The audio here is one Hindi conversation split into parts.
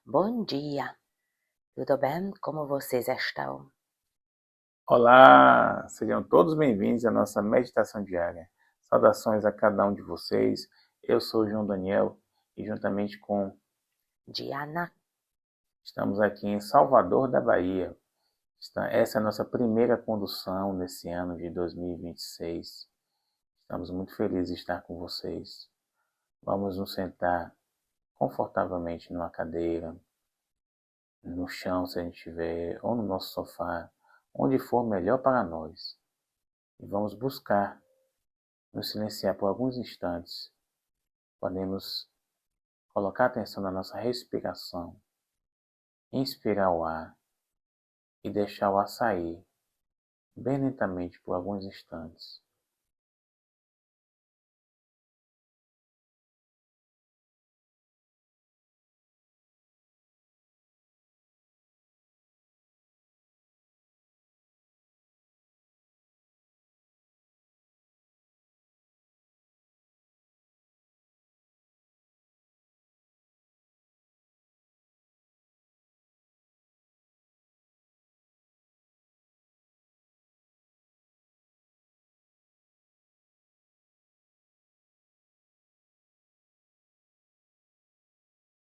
Bom dia, tudo bem? Como vocês estão? Olá, sejam todos bem-vindos à nossa meditação diária. Saudações a cada um de vocês. Eu sou o João Daniel e juntamente com Diana, estamos aqui em Salvador da Bahia. Essa é a nossa primeira condução nesse ano de 2026. Estamos muito felizes de estar com vocês. Vamos nos sentar confortavelmente numa cadeira, no chão se a gente tiver, ou no nosso sofá, onde for melhor para nós. E vamos buscar nos silenciar por alguns instantes. Podemos colocar atenção na nossa respiração, inspirar o ar e deixar o ar sair bem lentamente por alguns instantes.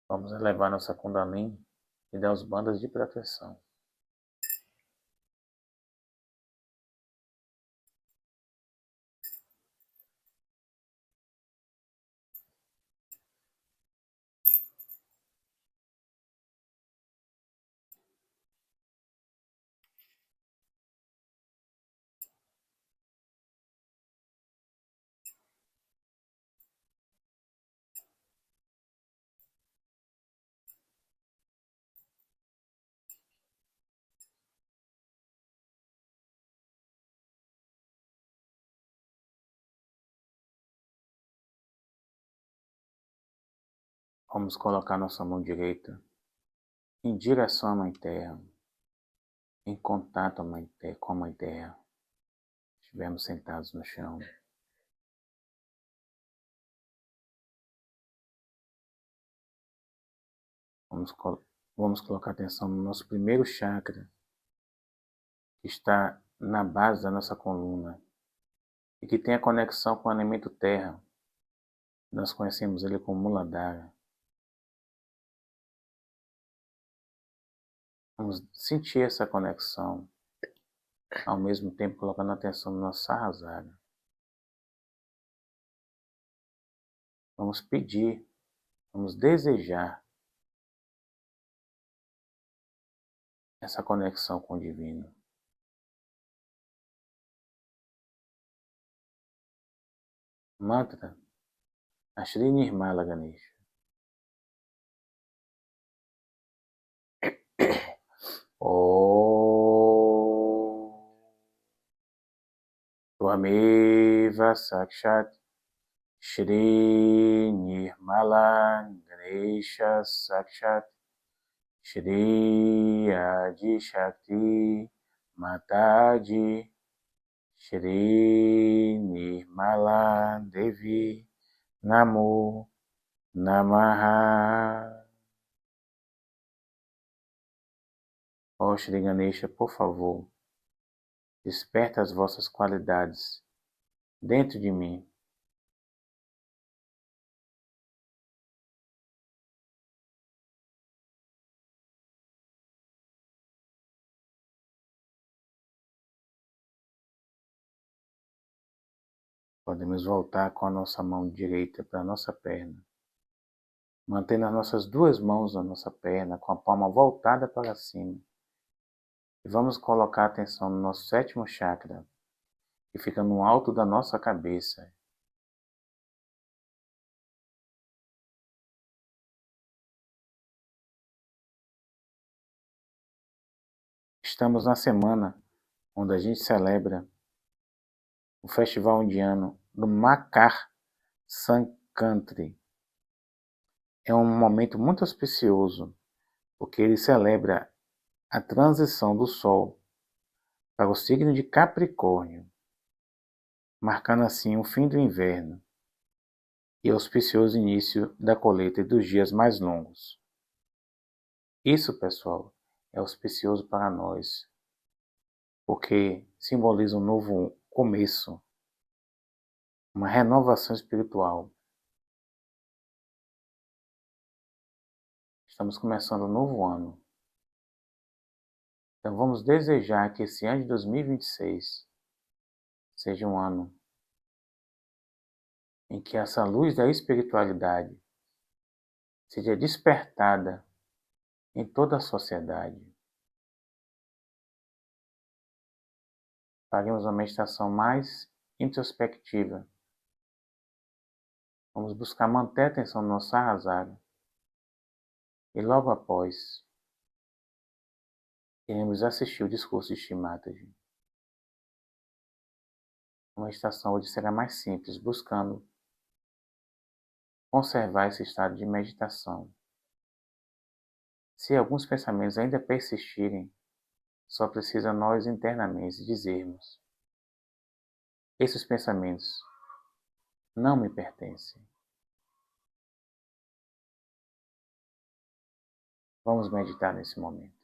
Vamos elevar nossa Kundalini e dar os bandas de proteção. Vamos colocar nossa mão direita em direção à Mãe Terra, em contato com a Mãe Terra. Estivermos sentados no chão. Vamos colocar atenção no nosso primeiro chakra, que está na base da nossa coluna e que tem a conexão com o elemento terra. Nós conhecemos ele como Muladhara. Vamos sentir essa conexão, ao mesmo tempo colocando atenção no nosso Sahasrara. Vamos pedir, vamos desejar essa conexão com o Divino. Mantra Shri Nirmala Ganesha. Om Tvameva Sakshat Shri Nirmala Ganesha Sakshat Shri Adi Shakti Mataji Shri Nirmala Devi Namo Namaha. Ó Shri Ganesha, por favor, desperta as vossas qualidades dentro de mim. Podemos voltar com a nossa mão direita para a nossa perna, mantendo as nossas duas mãos na nossa perna, com a palma voltada para cima. E vamos colocar atenção no nosso sétimo chakra, que fica no alto da nossa cabeça. Estamos na semana onde a gente celebra o festival indiano do Makar Sankranti. É um momento muito auspicioso, porque ele celebra a transição do Sol para o signo de Capricórnio, marcando assim o fim do inverno e auspicioso início da colheita e dos dias mais longos. Isso, pessoal, é auspicioso para nós, porque simboliza um novo começo, uma renovação espiritual. Estamos começando um novo ano. Então vamos desejar que esse ano de 2026 seja um ano em que essa luz da espiritualidade seja despertada em toda a sociedade. Faremos uma meditação mais introspectiva. Vamos buscar manter a atenção no nosso Sahasrara. E logo após, iremos assistir o discurso de Shri Mataji. A meditação hoje será mais simples, buscando conservar esse estado de meditação. Se alguns pensamentos ainda persistirem, só precisa nós internamente dizermos: esses pensamentos não me pertencem. Vamos meditar nesse momento.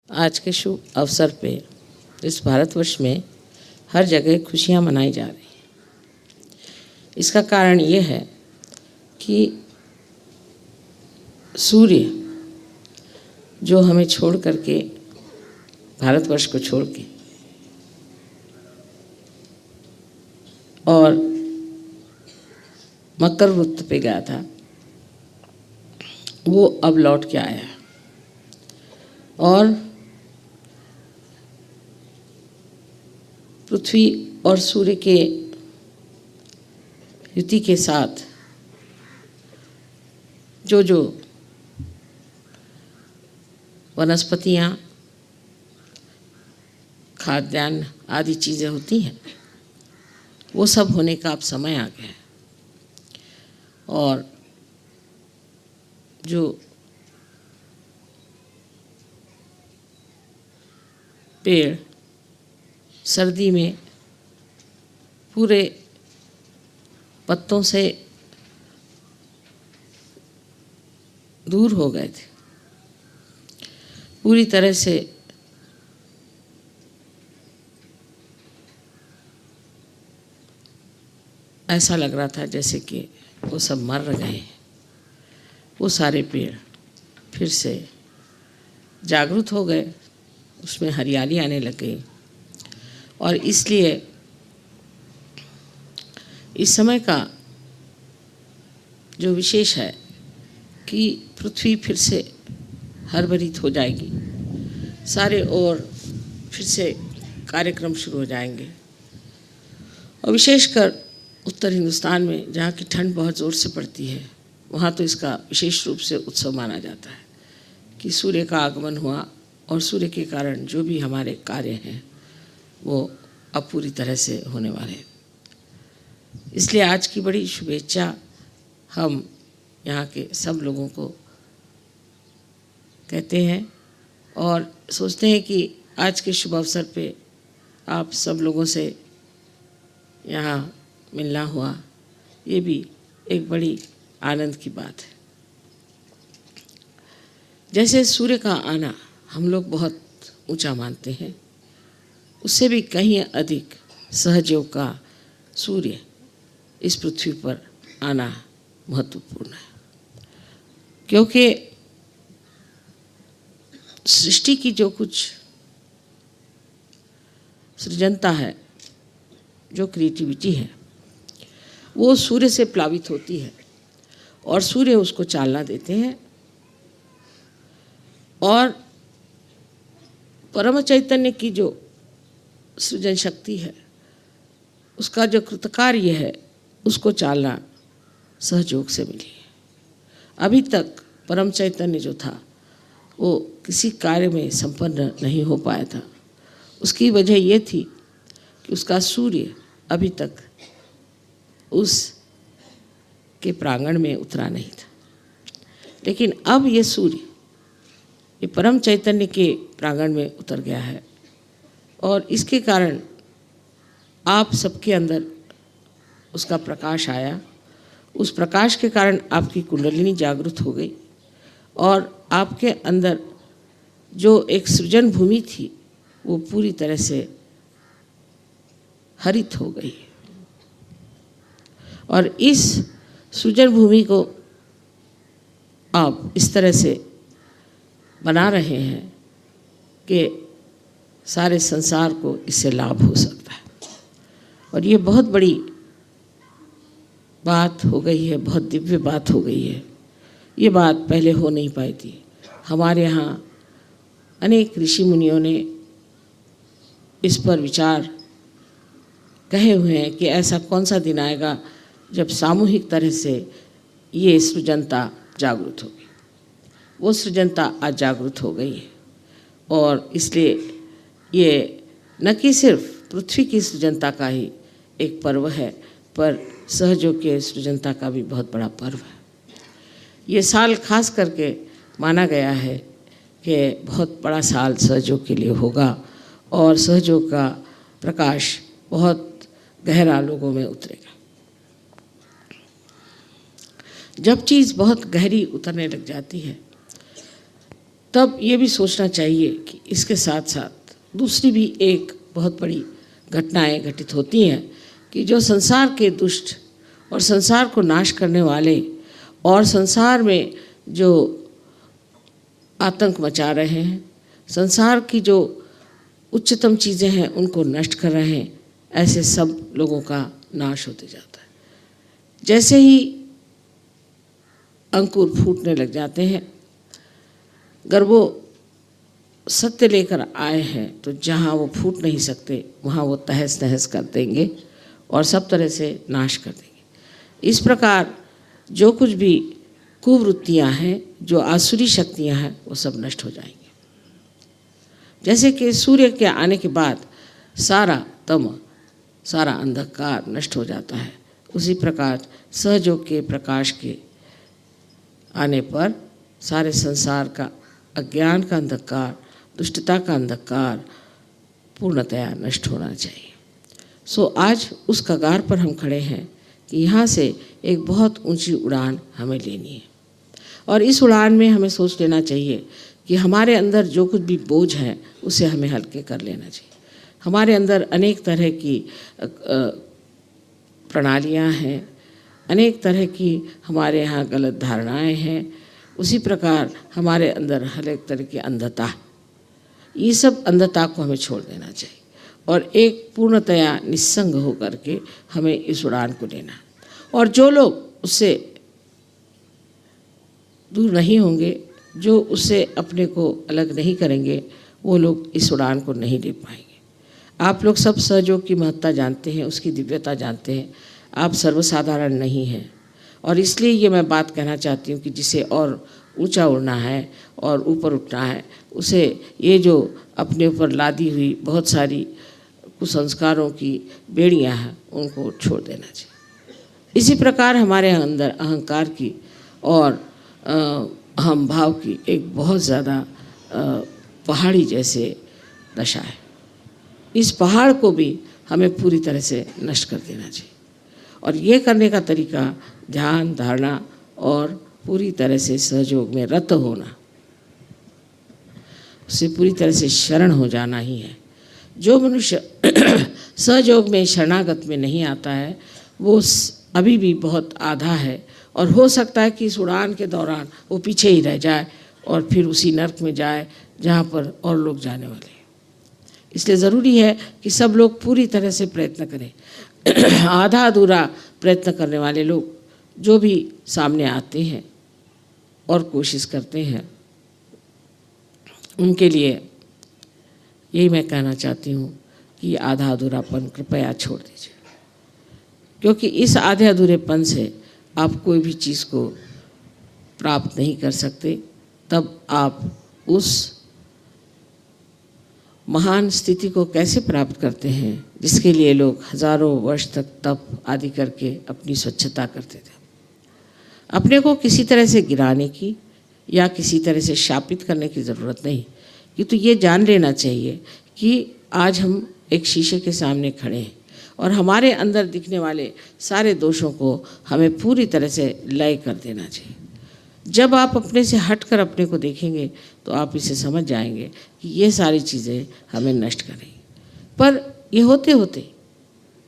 आज के शुभ अवसर पे इस भारतवर्ष में हर जगह खुशियाँ मनाई जा रही हैं। इसका कारण ये है कि सूर्य जो हमें छोड़ करके, भारतवर्ष को छोड़ के, और मकर वृत्त पे गया था, वो अब लौट के आया है और पृथ्वी और सूर्य के युति के साथ जो जो वनस्पतियाँ, खाद्यान्न आदि चीज़ें होती हैं, वो सब होने का अब समय आ गया है। और जो पेड़ सर्दी में पूरे पत्तों से दूर हो गए थे, पूरी तरह से ऐसा लग रहा था जैसे कि वो सब मर गए हैं, वो सारे पेड़ फिर से जागृत हो गए, उसमें हरियाली आने लग गई। और इसलिए इस समय का जो विशेष है कि पृथ्वी फिर से हरभरित हो जाएगी, सारे ओर फिर से कार्यक्रम शुरू हो जाएंगे। और विशेषकर उत्तर हिंदुस्तान में, जहाँ की ठंड बहुत ज़ोर से पड़ती है, वहाँ तो इसका विशेष रूप से उत्सव माना जाता है कि सूर्य का आगमन हुआ और सूर्य के कारण जो भी हमारे कार्य हैं वो अब पूरी तरह से होने वाले हैं। इसलिए आज की बड़ी शुभेच्छा हम यहाँ के सब लोगों को कहते हैं और सोचते हैं कि आज के शुभ अवसर पे आप सब लोगों से यहाँ मिलना हुआ, ये भी एक बड़ी आनंद की बात है। जैसे सूर्य का आना हम लोग बहुत ऊंचा मानते हैं, उससे भी कहीं अधिक सहयोग का सूर्य इस पृथ्वी पर आना महत्वपूर्ण है, क्योंकि सृष्टि की जो कुछ सृजनता है, जो क्रिएटिविटी है, वो सूर्य से प्लावित होती है और सूर्य उसको चालना देते हैं। और परम चैतन्य की जो सृजन शक्ति है, उसका जो कृतकार्य है, उसको चालना सहयोग से मिली है। अभी तक परम चैतन्य जो था वो किसी कार्य में संपन्न नहीं हो पाया था। उसकी वजह ये थी कि उसका सूर्य अभी तक उस के प्रांगण में उतरा नहीं था। लेकिन अब ये सूर्य ये परम चैतन्य के प्रांगण में उतर गया है और इसके कारण आप सबके अंदर उसका प्रकाश आया। उस प्रकाश के कारण आपकी कुंडलिनी जागृत हो गई और आपके अंदर जो एक सृजन भूमि थी वो पूरी तरह से हरित हो गई। और इस सृजन भूमि को आप इस तरह से बना रहे हैं कि सारे संसार को इससे लाभ हो सकता है। और ये बहुत बड़ी बात हो गई है, बहुत दिव्य बात हो गई है। ये बात पहले हो नहीं पाई थी। हमारे यहाँ अनेक ऋषि मुनियों ने इस पर विचार कहे हुए हैं कि ऐसा कौन सा दिन आएगा जब सामूहिक तरह से ये सृजनता जागृत होगी। वो सृजनता आज जागृत हो गई है और इसलिए ये न कि सिर्फ पृथ्वी की सृजनता का ही एक पर्व है, पर सहयोग के सृजनता का भी बहुत बड़ा पर्व है। ये साल खास करके माना गया है कि बहुत बड़ा साल सहयोग के लिए होगा और सहयोग का प्रकाश बहुत गहरा लोगों में उतरेगा। जब चीज़ बहुत गहरी उतरने लग जाती है तब ये भी सोचना चाहिए कि इसके साथ साथ दूसरी भी एक बहुत बड़ी घटनाएं घटित होती हैं कि जो संसार के दुष्ट और संसार को नाश करने वाले और संसार में जो आतंक मचा रहे हैं, संसार की जो उच्चतम चीज़ें हैं उनको नष्ट कर रहे हैं, ऐसे सब लोगों का नाश होते जाता है। जैसे ही अंकुर फूटने लग जाते हैं, अगर वो सत्य लेकर आए हैं तो जहाँ वो फूट नहीं सकते वहाँ वो तहस नहस कर देंगे और सब तरह से नाश कर देंगे। इस प्रकार जो कुछ भी कुवृत्तियाँ हैं, जो आसुरी शक्तियाँ हैं, वो सब नष्ट हो जाएंगी। जैसे कि सूर्य के आने के बाद सारा तम, सारा अंधकार नष्ट हो जाता है, उसी प्रकार सहयोग के प्रकाश के आने पर सारे संसार का अज्ञान का अंधकार, दुष्टता का अंधकार पूर्णतया नष्ट होना चाहिए। सो आज उस कगार पर हम खड़े हैं कि यहाँ से एक बहुत ऊंची उड़ान हमें लेनी है और इस उड़ान में हमें सोच लेना चाहिए कि हमारे अंदर जो कुछ भी बोझ है उसे हमें हल्के कर लेना चाहिए। हमारे अंदर अनेक तरह की प्रणालियाँ हैं, अनेक तरह की हमारे यहाँ गलत धारणाएं हैं, उसी प्रकार हमारे अंदर हर एक तरह की अंधता, ये सब अंधता को हमें छोड़ देना चाहिए और एक पूर्णतया निस्संग होकर के हमें इस उड़ान को लेना। और जो लोग उससे दूर नहीं होंगे, जो उससे अपने को अलग नहीं करेंगे, वो लोग इस उड़ान को नहीं ले पाएंगे। आप लोग सब सहयोग की महत्ता जानते हैं, उसकी दिव्यता जानते हैं। आप सर्वसाधारण नहीं हैं और इसलिए ये मैं बात कहना चाहती हूँ कि जिसे और ऊंचा उड़ना है और ऊपर उठना है, उसे ये जो अपने ऊपर लादी हुई बहुत सारी कुसंस्कारों की बेड़ियाँ हैं उनको छोड़ देना चाहिए। इसी प्रकार हमारे अंदर अहंकार की और अहम भाव की एक बहुत ज़्यादा पहाड़ी जैसे दशा है। इस पहाड़ को भी हमें पूरी तरह से नष्ट कर देना चाहिए और ये करने का तरीका ध्यान, धारणा और पूरी तरह से सहयोग में रत होना, उससे पूरी तरह से शरण हो जाना ही है। जो मनुष्य सहयोग में शरणागत में नहीं आता है वो अभी भी बहुत आधा है और हो सकता है कि इस उड़ान के दौरान वो पीछे ही रह जाए और फिर उसी नर्क में जाए जहाँ पर और लोग जाने वाले हैं। इसलिए ज़रूरी है कि सब लोग पूरी तरह से प्रयत्न करें। आधा अधूरा प्रयत्न करने वाले लोग जो भी सामने आते हैं और कोशिश करते हैं, उनके लिए यही मैं कहना चाहती हूँ कि आधा अधूरापन कृपया छोड़ दीजिए, क्योंकि इस आधे अधूरेपन से आप कोई भी चीज़ को प्राप्त नहीं कर सकते। तब आप उस महान स्थिति को कैसे प्राप्त करते हैं जिसके लिए लोग हजारों वर्ष तक तप आदि करके अपनी स्वच्छता करते थे। अपने को किसी तरह से गिराने की या किसी तरह से शापित करने की ज़रूरत नहीं, किंतु ये जान लेना चाहिए कि आज हम एक शीशे के सामने खड़े हैं और हमारे अंदर दिखने वाले सारे दोषों को हमें पूरी तरह से लय कर देना चाहिए। जब आप अपने से हटकर अपने को देखेंगे तो आप इसे समझ जाएंगे कि ये सारी चीज़ें हमें नष्ट करेंगी। पर ये होते होते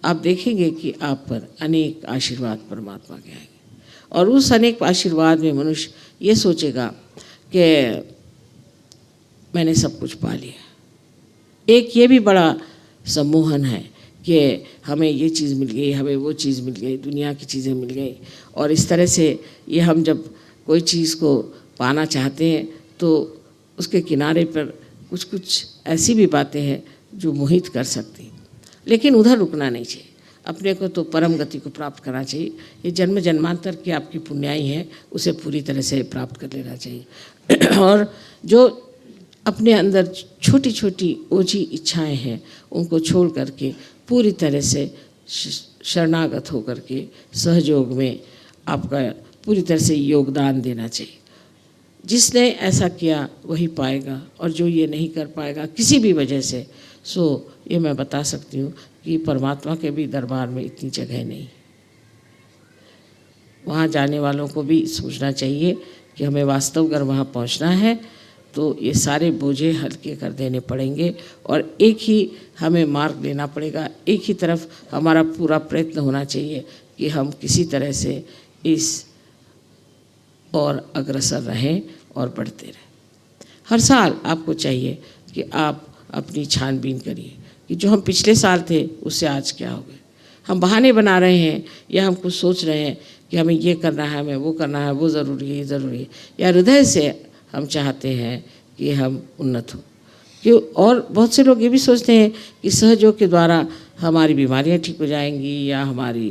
आप देखेंगे कि आप पर अनेक आशीर्वाद परमात्मा के आएंगे और उस अनेक आशीर्वाद में मनुष्य ये सोचेगा कि मैंने सब कुछ पा लिया। एक ये भी बड़ा सम्मोहन है कि हमें ये चीज़ मिल गई, हमें वो चीज़ मिल गई, दुनिया की चीज़ें मिल गई और इस तरह से ये हम जब कोई चीज़ को पाना चाहते हैं तो उसके किनारे पर कुछ कुछ ऐसी भी बातें हैं जो मोहित कर सकती हैं, लेकिन उधर रुकना नहीं चाहिए। अपने को तो परम गति को प्राप्त करना चाहिए। ये जन्म जन्मांतर की आपकी पुण्याई है, उसे पूरी तरह से प्राप्त कर लेना चाहिए। और जो अपने अंदर छोटी छोटी ओझी इच्छाएं हैं उनको छोड़ करके पूरी तरह से शरणागत होकर के सहयोग में आपका पूरी तरह से योगदान देना चाहिए। जिसने ऐसा किया वही पाएगा और जो ये नहीं कर पाएगा किसी भी वजह से, सो ये मैं बता सकती हूँ कि परमात्मा के भी दरबार में इतनी जगह नहीं। वहाँ जाने वालों को भी सोचना चाहिए कि हमें वास्तव अगर वहाँ पहुँचना है तो ये सारे बोझे हल्के कर देने पड़ेंगे और एक ही हमें मार्ग लेना पड़ेगा, एक ही तरफ हमारा पूरा प्रयत्न होना चाहिए कि हम किसी तरह से इस और अग्रसर रहें और बढ़ते रहें। हर साल आपको चाहिए कि आप अपनी छानबीन करिए कि जो हम पिछले साल थे उससे आज क्या हो गए। हम बहाने बना रहे हैं या हम कुछ सोच रहे हैं कि हमें ये करना है, हमें वो करना है, वो ज़रूरी है, ये ज़रूरी है, या हृदय से हम चाहते हैं कि हम उन्नत हों। क्यों? और बहुत से लोग ये भी सोचते हैं कि सहयोग के द्वारा हमारी बीमारियां ठीक हो जाएंगी या हमारी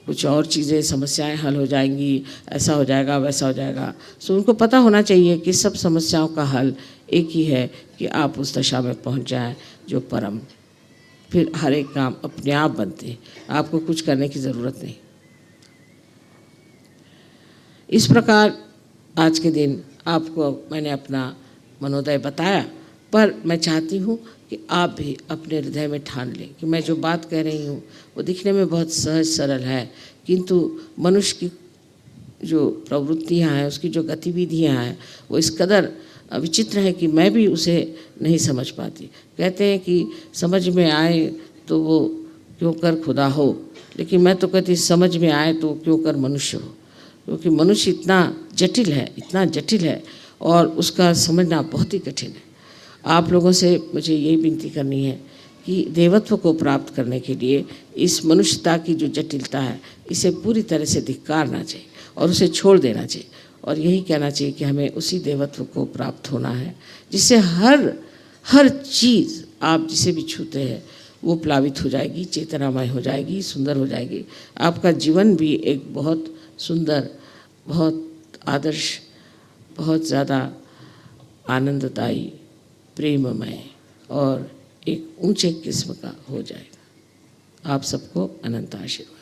कुछ और चीज़ें समस्याएं हल हो जाएंगी, ऐसा हो जाएगा, वैसा हो जाएगा। सो उनको पता होना चाहिए कि सब समस्याओं का हल एक ही है कि आप उस दशा में पहुंच जाएं जो परम, फिर हर एक काम अपने आप बनते हैं, आपको कुछ करने की ज़रूरत नहीं। इस प्रकार आज के दिन आपको मैंने अपना मनोदय बताया, पर मैं चाहती हूँ कि आप भी अपने हृदय में ठान लें कि मैं जो बात कह रही हूँ वो दिखने में बहुत सहज सरल है, किंतु मनुष्य की जो प्रवृत्तियाँ हैं, उसकी जो गतिविधियाँ हैं, वो इस कदर विचित्र है कि मैं भी उसे नहीं समझ पाती। कहते हैं कि समझ में आए तो वो क्यों कर खुदा हो, लेकिन मैं तो कहती समझ में आए तो क्यों कर मनुष्य हो, क्योंकि मनुष्य इतना जटिल है, इतना जटिल है और उसका समझना बहुत ही कठिन है। आप लोगों से मुझे यही विनती करनी है कि देवत्व को प्राप्त करने के लिए इस मनुष्यता की जो जटिलता है इसे पूरी तरह से धिक्कारना चाहिए और उसे छोड़ देना चाहिए और यही कहना चाहिए कि हमें उसी देवत्व को प्राप्त होना है जिससे हर चीज़ आप जिसे भी छूते हैं वो प्लावित हो जाएगी, चेतनामय हो जाएगी, सुंदर हो जाएगी। आपका जीवन भी एक बहुत सुंदर, बहुत आदर्श, बहुत ज़्यादा आनंददायी, प्रेममय और एक ऊंचे किस्म का हो जाएगा। आप सबको अनंत आशीर्वाद।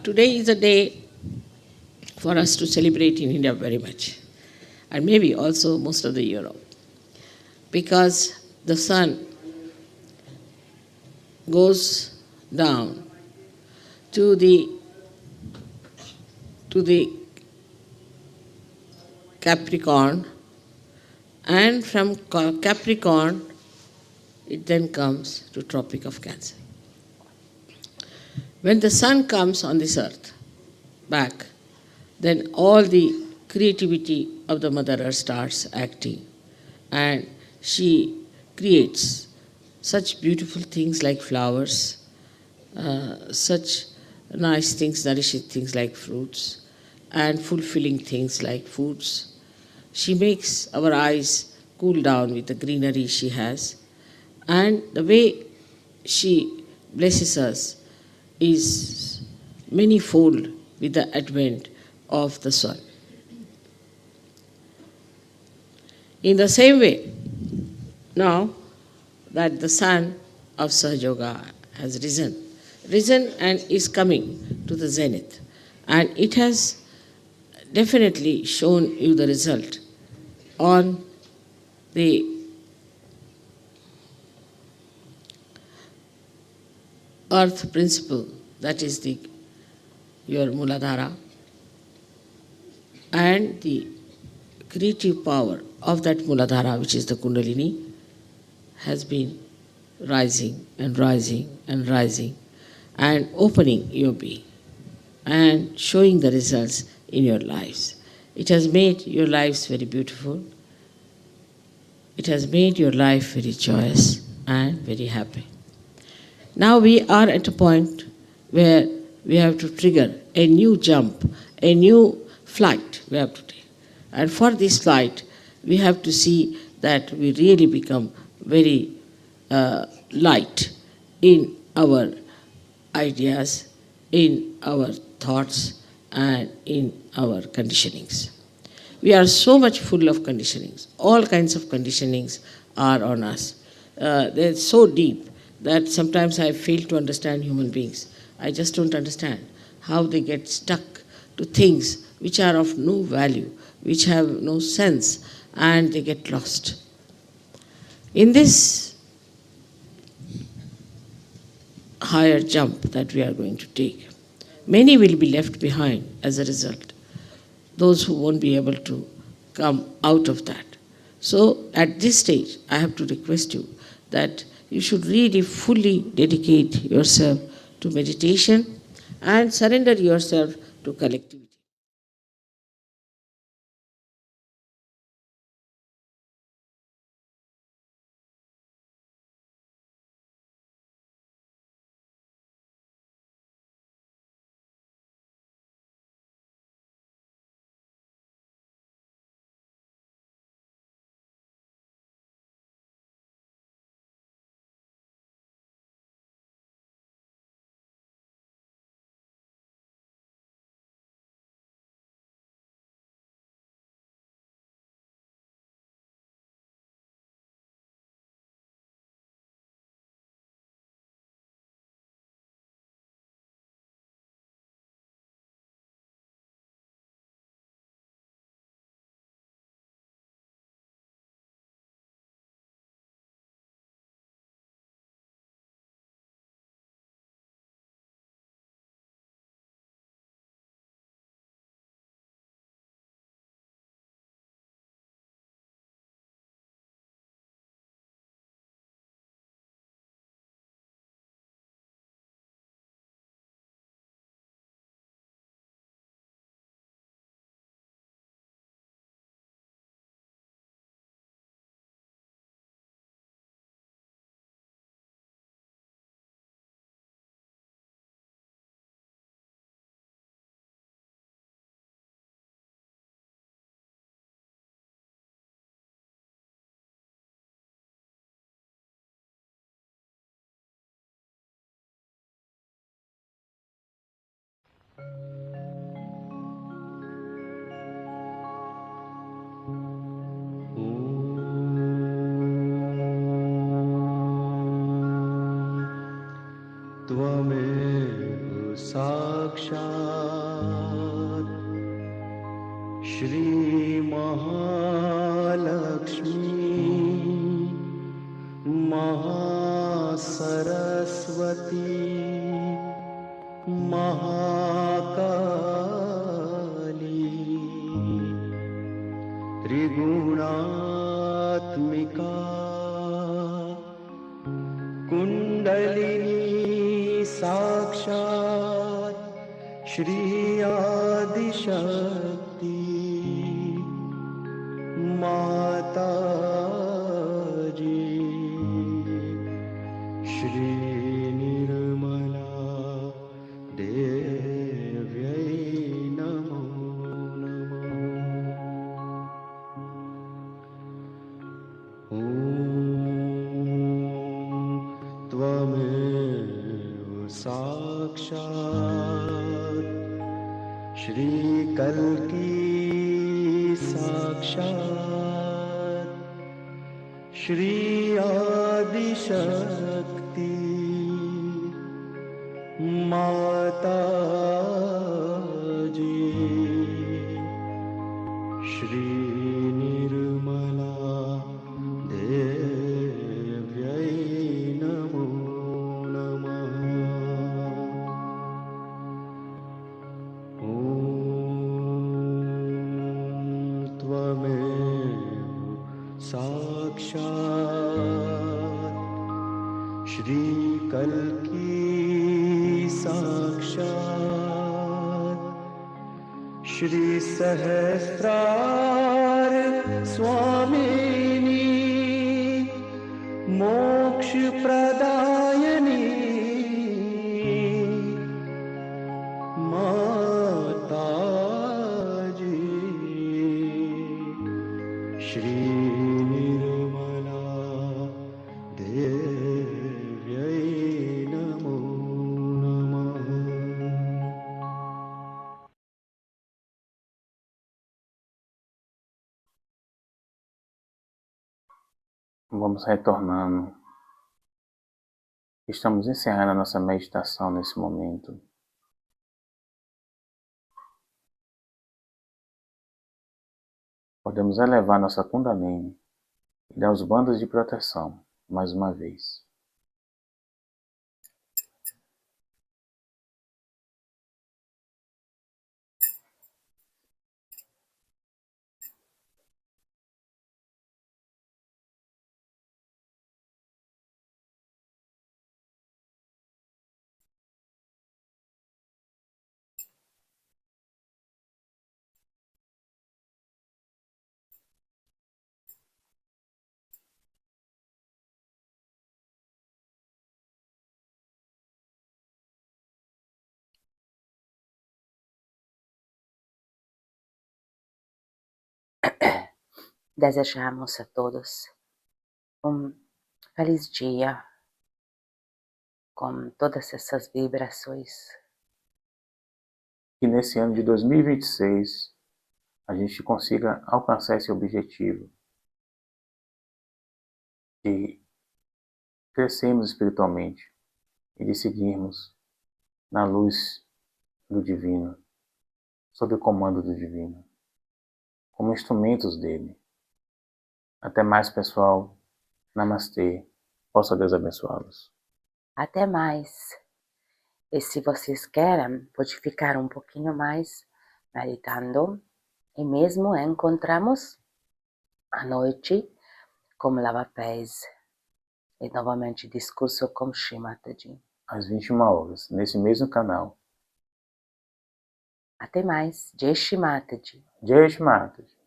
Today is a day for us to celebrate in India very much, and maybe also most of the Europe, because the sun goes down to the Capricorn, and from Capricorn it then comes to Tropic of Cancer. When the sun comes on this earth back, then all the creativity of the Mother Earth starts acting, and she creates such beautiful things like flowers, such nice things, nourishing things like fruits, and fulfilling things like foods. She makes our eyes cool down with the greenery she has, and the way she blesses us is manyfold with the advent of the sun. In the same way, now that the sun of Sahaja Yoga has risen and is coming to the zenith, and it has definitely shown you the result on the earth principle, that is your Muladhara, and the creative power of that Muladhara, which is the Kundalini, has been rising and rising and rising and opening your being and showing the results in your lives. It has made your lives very beautiful. It has made your life very joyous and very happy. Now we are at a point where we have to trigger a new jump, a new flight we have to take. And for this flight, we have to see that we really become very light in our ideas, in our thoughts, and in our conditionings. We are so much full of conditionings. All kinds of conditionings are on us. They're so deep that sometimes I fail to understand human beings. I just don't understand how they get stuck to things which are of no value, which have no sense, and they get lost. In this higher jump that we are going to take. Many will be left behind as a result, those who won't be able to come out of that. So at this stage, I have to request you that you should really fully dedicate yourself to meditation and surrender yourself to collectivity. त्वमेव साक्षात् श्रीमहालक्ष्मी महासरस्वती महाकाली त्रिगुणात्मिका कुंडलिनी साक्षात् श्री आदिशक्ति माता जी श्री निर्मला देव्यै नमो नमः। ॐ त्वमेव साक्षात् श्री कल्की साक्षात् श्री आदिशक्ति माता जी श्री निर्मला देव्यै नमो नमः। ॐ त्वमेव साक्षात् श्री कल्की साक्षात् श्री सहस्रार स्वामिनी मोक्ष प्रदायिनी माता जी श्री निर्मला देव्यै नमो नमः। Vamos retornando. Estamos encerrando a nossa meditação nesse momento. Podemos elevar nossa Kundalini e dar os bandos de proteção mais uma vez. Desejamos a todos feliz dia com todas essas vibrações. Que nesse ano de 2026 a gente consiga alcançar esse objetivo de crescermos espiritualmente e de seguirmos na luz do Divino, sob o comando do Divino, como instrumentos dele. Até mais, pessoal. Namastê. Possa Deus abençoá-los. Até mais. E se vocês querem, pode ficar um pouquinho mais meditando e mesmo encontramos à noite com Lava-Pés e novamente discurso com Shri Mataji. Às 21 horas, nesse mesmo canal. Até mais. Jai Shri Mataji. Jai Shri Mataji.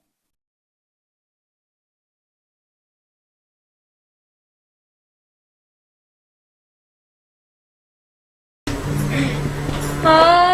Ah!